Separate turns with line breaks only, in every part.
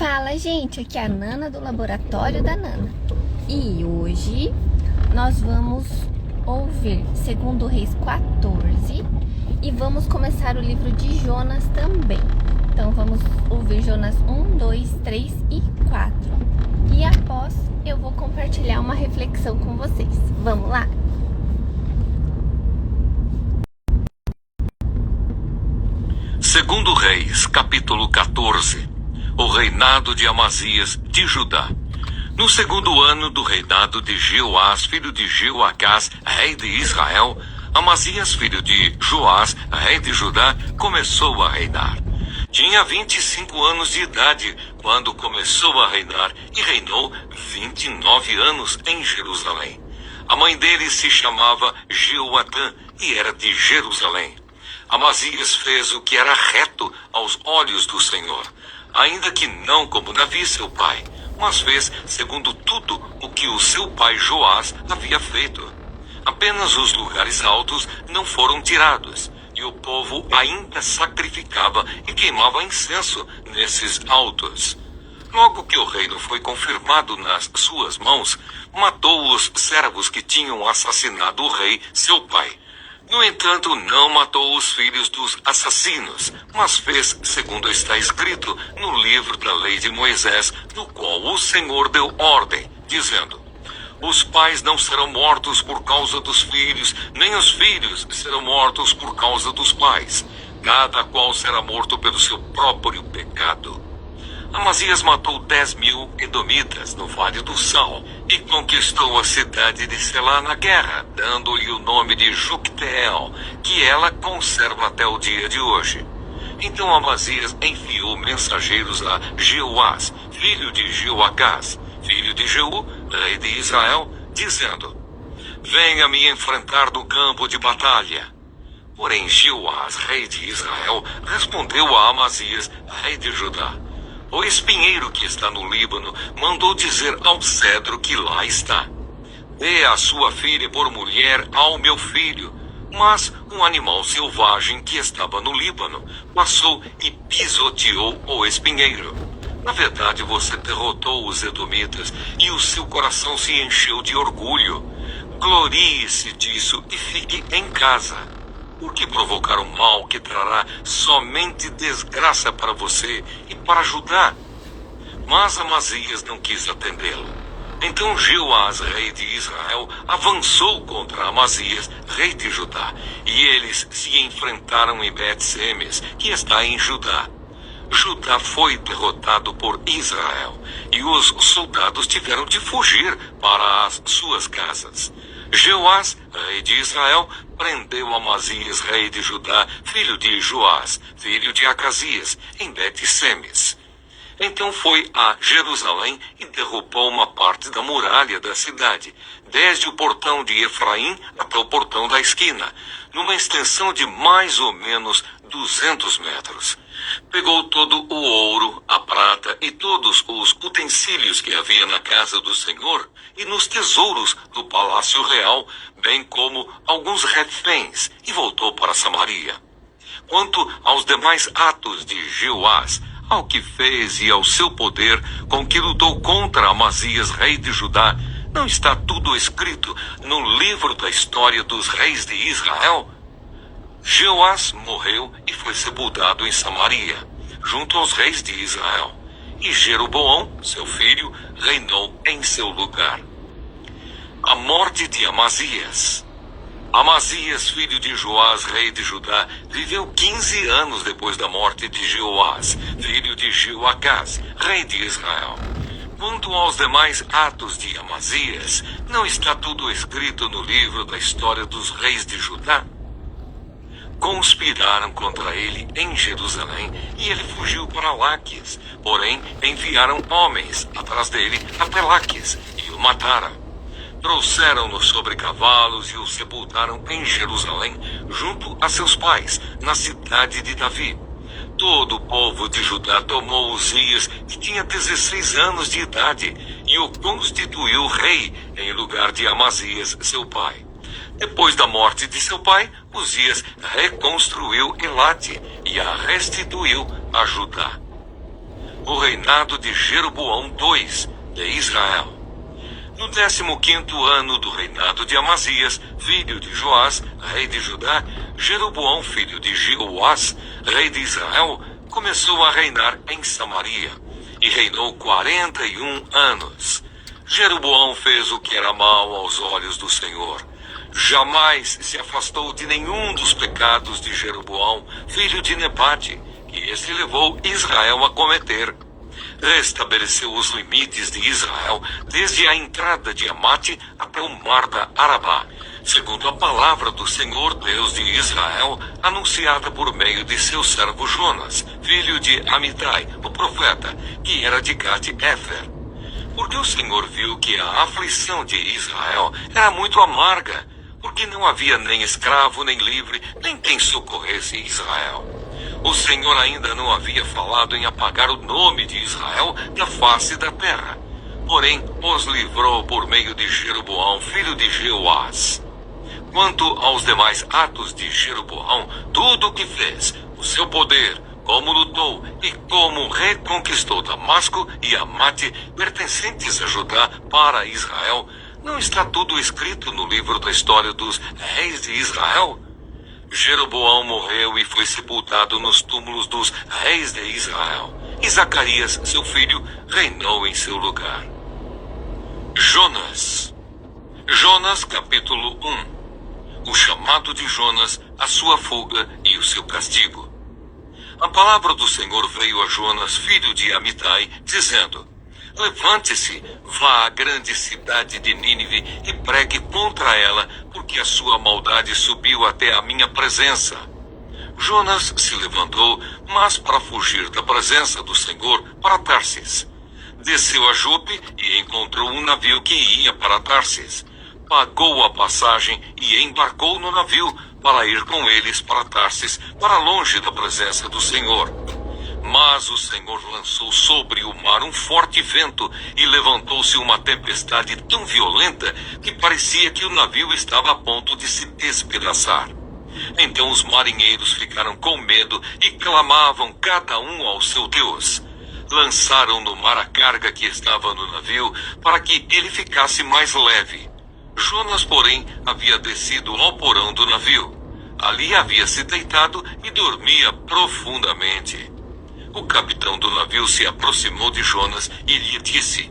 Fala, gente, aqui é a Nana do Laboratório da Nana. E hoje nós vamos ouvir 2 Reis 14 e vamos começar o livro de Jonas também. Então vamos ouvir Jonas 1, 2, 3 e 4. E após eu vou compartilhar uma reflexão com vocês. Vamos lá?
Segundo Reis, capítulo 14. O reinado de Amazias de Judá. No segundo ano do reinado de Jeoás, filho de Jeoacás, rei de Israel, Amazias, filho de Joás, rei de Judá, começou a reinar. Tinha 25 anos de idade quando começou a reinar e reinou 29 anos em Jerusalém. A mãe dele se chamava Jeoatã e era de Jerusalém. Amazias fez o que era reto aos olhos do Senhor, ainda que não como Davi, seu pai, mas fez segundo tudo o que o seu pai Joás havia feito. Apenas os lugares altos não foram tirados, e o povo ainda sacrificava e queimava incenso nesses altos. Logo que o reino foi confirmado nas suas mãos, matou os servos que tinham assassinado o rei, seu pai. No entanto, não matou os filhos dos assassinos, mas fez segundo está escrito no livro da lei de Moisés, no qual o Senhor deu ordem, dizendo: os pais não serão mortos por causa dos filhos, nem os filhos serão mortos por causa dos pais. Cada qual será morto pelo seu próprio pecado. Amazias matou 10.000 edomitas no Vale do Sal e conquistou a cidade de Selá na guerra, dando-lhe o nome de Jucteel, que ela conserva até o dia de hoje. Então Amazias enviou mensageiros a Jeoás, filho de Jeoacás, filho de Jeú, rei de Israel, dizendo: venha me enfrentar no campo de batalha. Porém Jeoás, rei de Israel, respondeu a Amazias, rei de Judá: o espinheiro que está no Líbano mandou dizer ao cedro que lá está: dê a sua filha por mulher ao meu filho. Mas um animal selvagem que estava no Líbano passou e pisoteou o espinheiro. Na verdade, você derrotou os edomitas e o seu coração se encheu de orgulho. Glorie-se disso e fique em casa. Por que provocar o mal que trará somente desgraça para você e para Judá? Mas Amazias não quis atendê-lo. Então Jeoás, rei de Israel, avançou contra Amazias, rei de Judá, e eles se enfrentaram em Bet-Semes, que está em Judá. Judá foi derrotado por Israel, e os soldados tiveram de fugir para as suas casas. Jeoás, rei de Israel, prendeu Amazias, rei de Judá, filho de Joás, filho de Acasias, em Bet-Semes. Então foi a Jerusalém e derrubou uma parte da muralha da cidade, desde o portão de Efraim até o portão da esquina, numa extensão de mais ou menos 200 metros. Pegou todo o ouro, a prata e todos os utensílios que havia na casa do Senhor e nos tesouros do palácio real, bem como alguns reféns, e voltou para Samaria. Quanto aos demais atos de Jeoás, ao que fez e ao seu poder com que lutou contra Amazias, rei de Judá, não está tudo escrito no livro da história dos reis de Israel? Jeoás morreu e foi sepultado em Samaria, junto aos reis de Israel, e Jeroboão, seu filho, reinou em seu lugar. A morte de Amazias. Amazias, filho de Joás, rei de Judá, viveu 15 anos depois da morte de Jeoás, filho de Jeoacás, rei de Israel. Quanto aos demais atos de Amazias, não está tudo escrito no livro da história dos reis de Judá? Conspiraram contra ele em Jerusalém e ele fugiu para Laques. Porém, enviaram homens atrás dele até Laques e o mataram. Trouxeram-no sobre cavalos e o sepultaram em Jerusalém, junto a seus pais, na cidade de Davi. Todo o povo de Judá tomou Uzias, que tinha 16 anos de idade, e o constituiu rei em lugar de Amazias, seu pai. Depois da morte de seu pai, Uzias reconstruiu Elate e a restituiu a Judá. o reinado de Jeroboão II de Israel. No 15º ano do reinado de Amazias, filho de Joás, rei de Judá, Jeroboão, filho de Jeoás, rei de Israel, começou a reinar em Samaria, e reinou 41 anos. Jeroboão fez o que era mal aos olhos do Senhor. Jamais se afastou de nenhum dos pecados de Jeroboão, filho de Nebate, que este levou Israel a cometer. Restabeleceu os limites de Israel desde a entrada de Amate até o mar da Arabá, segundo a palavra do Senhor Deus de Israel, anunciada por meio de seu servo Jonas, filho de Amitai, o profeta, que era de Gat-Hefer. Porque o Senhor viu que a aflição de Israel era muito amarga, porque não havia nem escravo, nem livre, nem quem socorresse Israel. O Senhor ainda não havia falado em apagar o nome de Israel da face da terra. Porém, os livrou por meio de Jeroboão, filho de Jeoás. Quanto aos demais atos de Jeroboão, tudo o que fez, o seu poder, como lutou e como reconquistou Damasco e Amate, pertencentes a Judá, para Israel, não está tudo escrito no livro da história dos reis de Israel? Jeroboão morreu e foi sepultado nos túmulos dos reis de Israel, e Zacarias, seu filho, reinou em seu lugar. Jonas. Jonas, capítulo 1. O chamado de Jonas, a sua fuga e o seu castigo. A palavra do Senhor veio a Jonas, filho de Amitai, dizendo: Levante-se, vá à grande cidade de Nínive e pregue contra ela, porque a sua maldade subiu até a minha presença. Jonas se levantou, mas para fugir da presença do Senhor, para Tarsis. Desceu a Jope e encontrou um navio que ia para Tarsis. Pagou a passagem e embarcou no navio para ir com eles para Tarsis, para longe da presença do Senhor. Mas o Senhor lançou sobre o mar um forte vento e levantou-se uma tempestade tão violenta que parecia que o navio estava a ponto de se despedaçar. Então os marinheiros ficaram com medo e clamavam cada um ao seu Deus. Lançaram no mar a carga que estava no navio para que ele ficasse mais leve. Jonas, porém, havia descido ao porão do navio. Ali havia se deitado e dormia profundamente. O capitão do navio se aproximou de Jonas e lhe disse: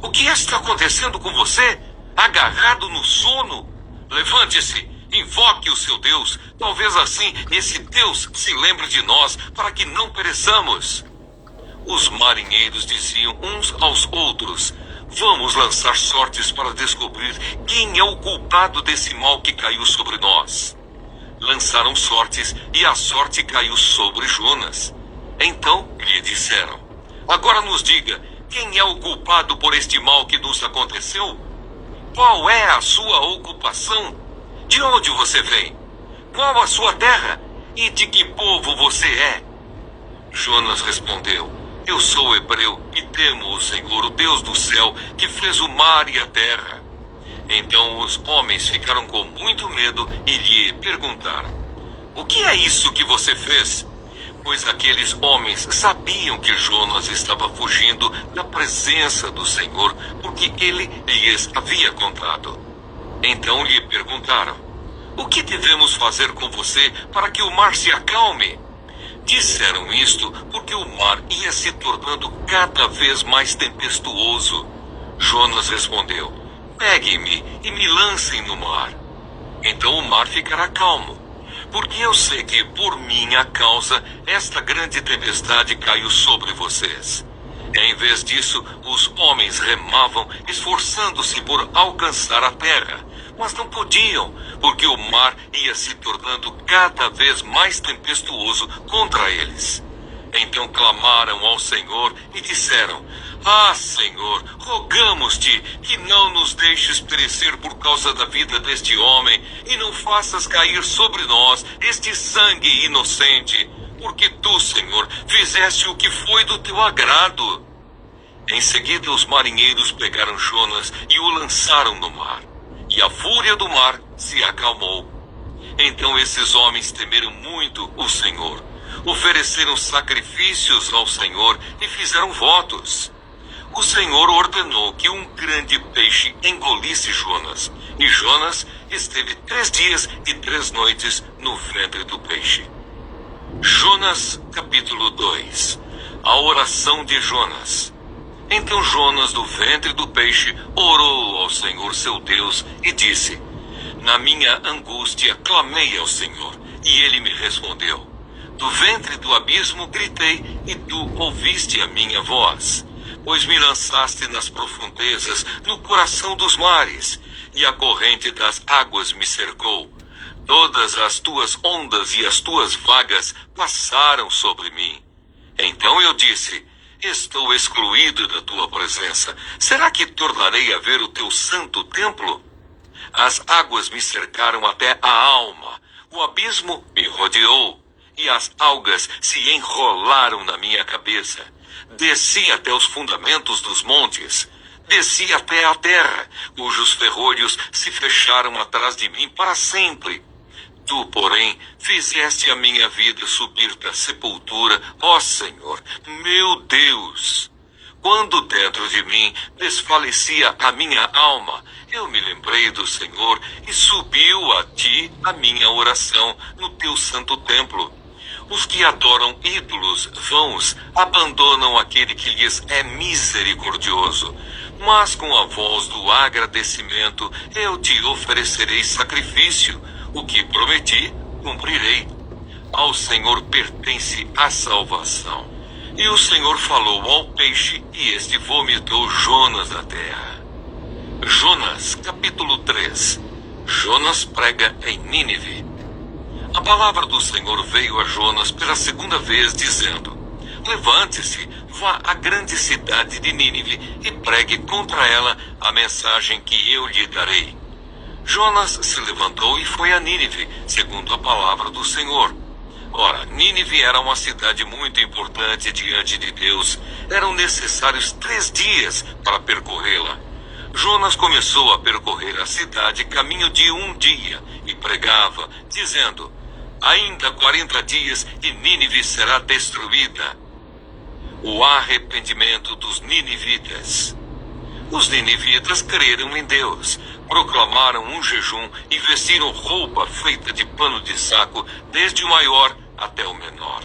O que está acontecendo com você? Agarrado no sono? Levante-se, invoque o seu Deus. Talvez assim esse Deus se lembre de nós para que não pereçamos. Os marinheiros diziam uns aos outros: Vamos lançar sortes para descobrir quem é o culpado desse mal que caiu sobre nós. Lançaram sortes e a sorte caiu sobre Jonas. Então lhe disseram: Agora nos diga, quem é o culpado por este mal que nos aconteceu? Qual é a sua ocupação? De onde você vem? Qual a sua terra? E de que povo você é? Jonas respondeu: Eu sou hebreu e temo o Senhor, o Deus do céu, que fez o mar e a terra. Então os homens ficaram com muito medo e lhe perguntaram: O que é isso que você fez? Pois aqueles homens sabiam que Jonas estava fugindo da presença do Senhor, porque ele lhes havia contado. Então lhe perguntaram: O que devemos fazer com você para que o mar se acalme? Disseram isto porque o mar ia se tornando cada vez mais tempestuoso. Jonas respondeu: Peguem-me e me lancem no mar. Então o mar ficará calmo. Porque eu sei que, por minha causa, esta grande tempestade caiu sobre vocês. Em vez disso, os homens remavam, esforçando-se por alcançar a terra. Mas não podiam, porque o mar ia se tornando cada vez mais tempestuoso contra eles. Então clamaram ao Senhor e disseram: Ah, Senhor, rogamos-te que não nos deixes perecer por causa da vida deste homem e não faças cair sobre nós este sangue inocente, porque tu, Senhor, fizeste o que foi do teu agrado. Em seguida os marinheiros pegaram Jonas e o lançaram no mar, e a fúria do mar se acalmou. Então esses homens temeram muito o Senhor. Ofereceram sacrifícios ao Senhor e fizeram votos. O Senhor ordenou que um grande peixe engolisse Jonas, e Jonas esteve 3 dias e 3 noites no ventre do peixe. Jonas, capítulo 2. A oração de Jonas. Então Jonas, do ventre do peixe, orou ao Senhor seu Deus e disse: Na minha angústia clamei ao Senhor, e ele me respondeu. Do ventre do abismo gritei, e tu ouviste a minha voz. Pois me lançaste nas profundezas, no coração dos mares, e a corrente das águas me cercou. Todas as tuas ondas e as tuas vagas passaram sobre mim. Então eu disse: Estou excluído da tua presença. Será que tornarei a ver o teu santo templo? As águas me cercaram até a alma. O abismo me rodeou, e as algas se enrolaram na minha cabeça. Desci até os fundamentos dos montes. Desci até a terra, cujos ferrolhos se fecharam atrás de mim para sempre. Tu, porém, fizeste a minha vida subir da sepultura, ó Senhor, meu Deus. Quando dentro de mim desfalecia a minha alma, eu me lembrei do Senhor e subiu a ti a minha oração no teu santo templo. Os que adoram ídolos vãos abandonam aquele que lhes é misericordioso. Mas com a voz do agradecimento eu te oferecerei sacrifício. O que prometi, cumprirei. Ao Senhor pertence a salvação. E o Senhor falou ao peixe, e este vomitou Jonas da terra. Jonas, capítulo 3. Jonas prega em Nínive. A palavra do Senhor veio a Jonas pela 2ª vez, dizendo: Levante-se, vá à grande cidade de Nínive e pregue contra ela a mensagem que eu lhe darei. Jonas se levantou e foi a Nínive, segundo a palavra do Senhor. Ora, Nínive era uma cidade muito importante diante de Deus. Eram necessários 3 dias para percorrê-la. Jonas começou a percorrer a cidade caminho de 1 dia e pregava, dizendo: Ainda 40 dias e Nínive será destruída. O arrependimento dos ninivitas. Os ninivitas creram em Deus, proclamaram um jejum e vestiram roupa feita de pano de saco, desde o maior até o menor.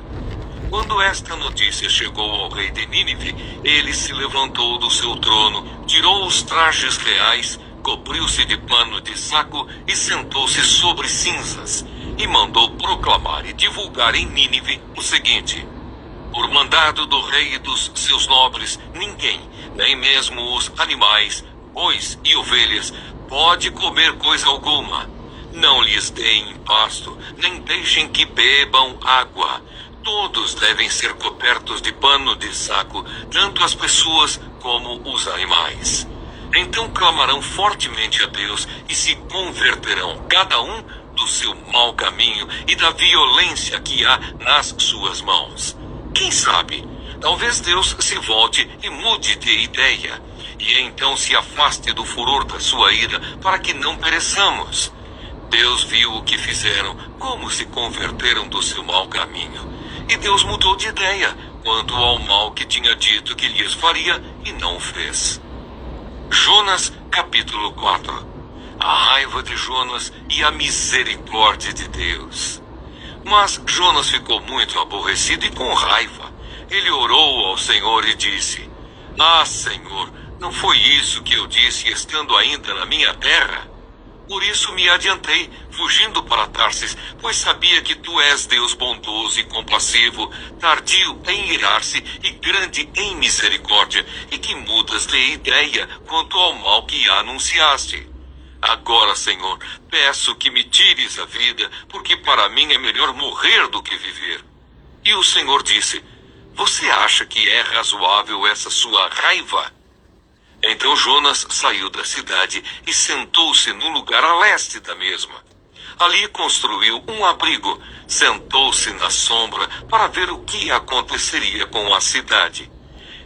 Quando esta notícia chegou ao rei de Nínive, ele se levantou do seu trono, tirou os trajes reais, cobriu-se de pano de saco e sentou-se sobre cinzas, e mandou proclamar e divulgar em Nínive o seguinte: Por mandado do rei e dos seus nobres, ninguém, nem mesmo os animais, bois e ovelhas, pode comer coisa alguma. Não lhes deem pasto, nem deixem que bebam água. Todos devem ser cobertos de pano de saco, tanto as pessoas como os animais. Então clamarão fortemente a Deus e se converterão, cada um do seu mau caminho e da violência que há nas suas mãos. Quem sabe? Talvez Deus se volte e mude de ideia, e então se afaste do furor da sua ira, para que não pereçamos. Deus viu o que fizeram, como se converteram do seu mau caminho. E Deus mudou de ideia quanto ao mal que tinha dito que lhes faria, e não o fez. Jonas, capítulo 4. A raiva de Jonas e a misericórdia de Deus. Mas Jonas ficou muito aborrecido e com raiva. Ele orou ao Senhor e disse: Ah, Senhor, não foi isso que eu disse estando ainda na minha terra? Por isso me adiantei, fugindo para Tarsis, pois sabia que tu és Deus bondoso e compassivo, tardio em irar-se e grande em misericórdia, e que mudas de ideia quanto ao mal que anunciaste. Agora, Senhor, peço que me tires a vida, porque para mim é melhor morrer do que viver. E o Senhor disse: Você acha que é razoável essa sua raiva? Então Jonas saiu da cidade e sentou-se no lugar a leste da mesma. Ali construiu um abrigo, sentou-se na sombra para ver o que aconteceria com a cidade.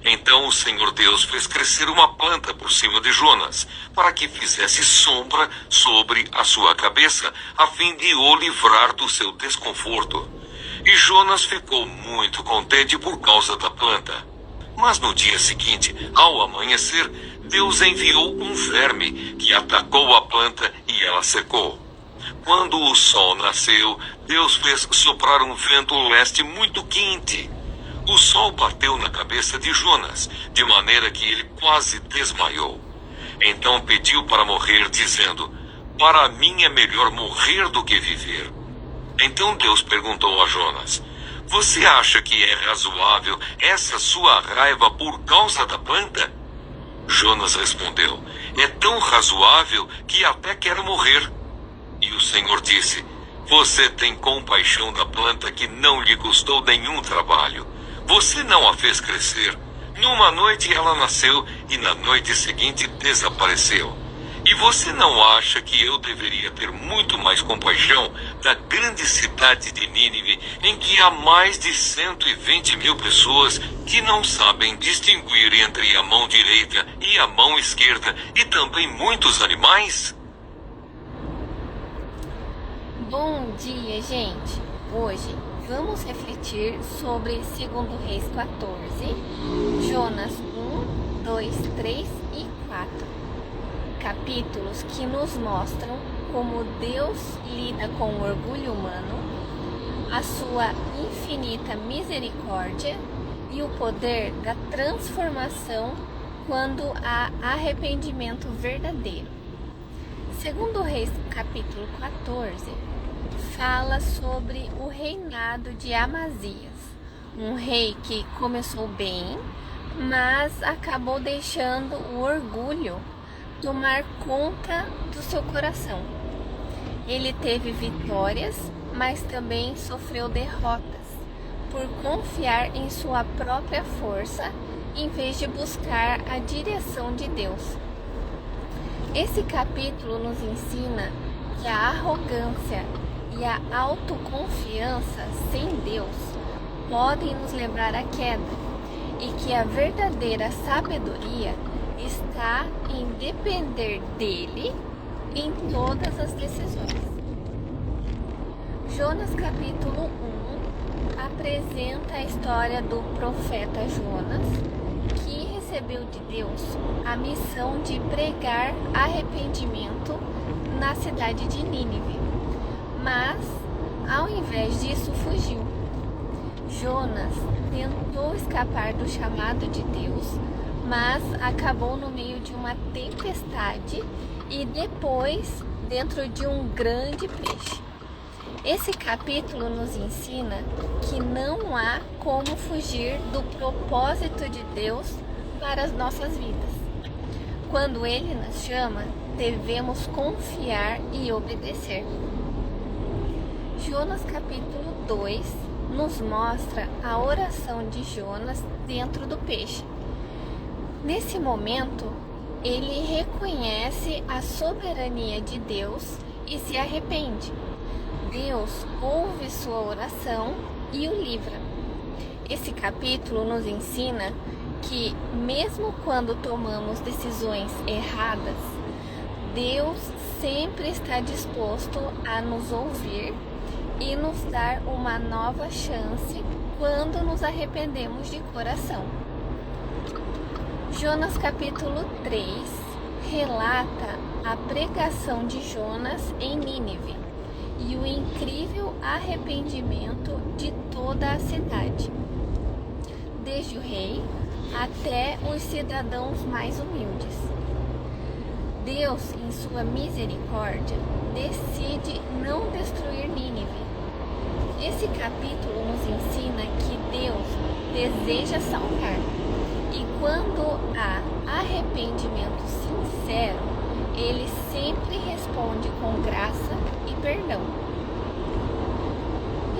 Então o Senhor Deus fez crescer uma planta por cima de Jonas, para que fizesse sombra sobre a sua cabeça, a fim de o livrar do seu desconforto. E Jonas ficou muito contente por causa da planta. Mas no dia seguinte, ao amanhecer, Deus enviou um verme que atacou a planta e ela secou. Quando o sol nasceu, Deus fez soprar um vento leste muito quente. O sol bateu na cabeça de Jonas, de maneira que ele quase desmaiou. Então pediu para morrer, dizendo: "Para mim é melhor morrer do que viver." Então Deus perguntou a Jonas: "Você acha que é razoável essa sua raiva por causa da planta?" Jonas respondeu: "É tão razoável que até quero morrer." E o Senhor disse: "Você tem compaixão da planta que não lhe custou nenhum trabalho. Você não a fez crescer. Numa noite ela nasceu e na noite seguinte desapareceu. E você não acha que eu deveria ter muito mais compaixão da grande cidade de Nínive, em que há mais de 120.000 pessoas que não sabem distinguir entre a mão direita e a mão esquerda, e também muitos animais?"
Bom dia, gente! Hoje vamos refletir sobre 2 Reis 14, Jonas 1, 2, 3 e 4. Capítulos que nos mostram como Deus lida com o orgulho humano, a sua infinita misericórdia e o poder da transformação quando há arrependimento verdadeiro. 2 Reis capítulo 14 fala sobre o reinado de Amazias, um rei que começou bem, mas acabou deixando o orgulho tomar conta do seu coração. Ele teve vitórias, mas também sofreu derrotas por confiar em sua própria força em vez de buscar a direção de Deus. Esse capítulo nos ensina que a arrogância e a autoconfiança sem Deus podem nos levar à queda, e que a verdadeira sabedoria está em depender dele em todas as decisões. Jonas capítulo 1 apresenta a história do profeta Jonas, que recebeu de Deus a missão de pregar arrependimento na cidade de Nínive, mas ao invés disso fugiu. Jonas tentou escapar do chamado de Deus, mas acabou no meio de uma tempestade e depois dentro de um grande peixe. Esse capítulo nos ensina que não há como fugir do propósito de Deus para as nossas vidas. Quando Ele nos chama, devemos confiar e obedecer. Jonas capítulo 2 nos mostra a oração de Jonas dentro do peixe. Nesse momento, ele reconhece a soberania de Deus e se arrepende. Deus ouve sua oração e o livra. Esse capítulo nos ensina que, mesmo quando tomamos decisões erradas, Deus sempre está disposto a nos ouvir e nos dar uma nova chance quando nos arrependemos de coração. Jonas capítulo 3 relata a pregação de Jonas em Nínive e o incrível arrependimento de toda a cidade, desde o rei até os cidadãos mais humildes. Deus, em sua misericórdia, decide não destruir Nínive. Esse capítulo nos ensina que Deus deseja salvar, e quando há arrependimento sincero, Ele sempre responde com graça e perdão.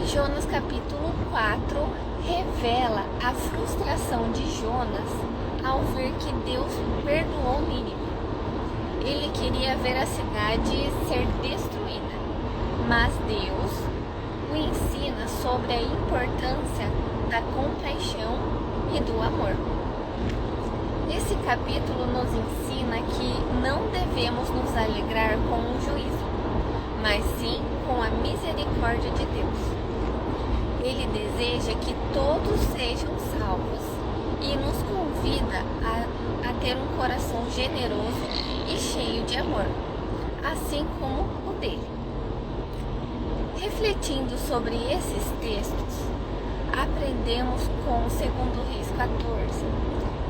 E Jonas capítulo 4 revela a frustração de Jonas ao ver que Deus perdoou Nínive. Ele queria ver a cidade ser destruída, mas Deus o ensina sobre a importância da compaixão e do amor. Esse capítulo nos ensina que não devemos nos alegrar com o juízo, mas sim com a misericórdia de Deus. Ele deseja que todos sejam salvos e nos convida a ter um coração generoso e cheio de amor, assim como o dele. Refletindo sobre esses textos, aprendemos com 2 Reis 14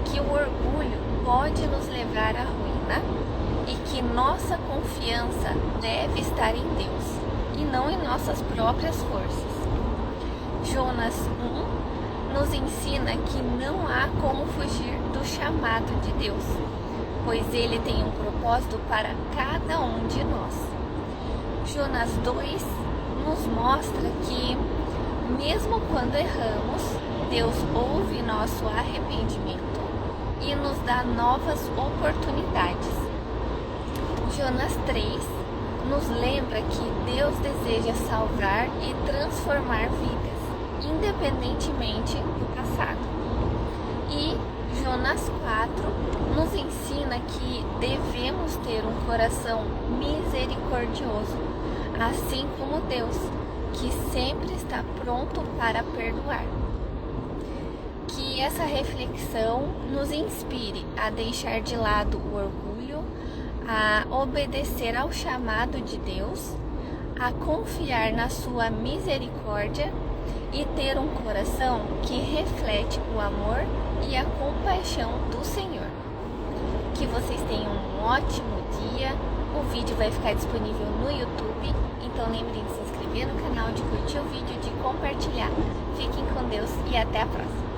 que o orgulho pode nos levar à ruína e que nossa confiança deve estar em Deus e não em nossas próprias forças. Jonas 1 nos ensina que não há como fugir do chamado de Deus, pois ele tem um propósito para cada um de nós. Jonas 2 nos mostra que, mesmo quando erramos, Deus ouve nosso arrependimento e nos dá novas oportunidades. Jonas 3 nos lembra que Deus deseja salvar e transformar vidas, independentemente do passado. E Jonas 4 nos ensina que devemos ter um coração misericordioso, assim como Deus, que sempre está pronto para perdoar. Que essa reflexão nos inspire a deixar de lado o orgulho, a obedecer ao chamado de Deus, a confiar na sua misericórdia e ter um coração que reflete o amor e a compaixão do Senhor. Que vocês tenham um ótimo dia. O vídeo vai ficar disponível no YouTube, então lembrem de se inscrever no canal, de curtir o vídeo, de compartilhar. Fiquem com Deus e até a próxima.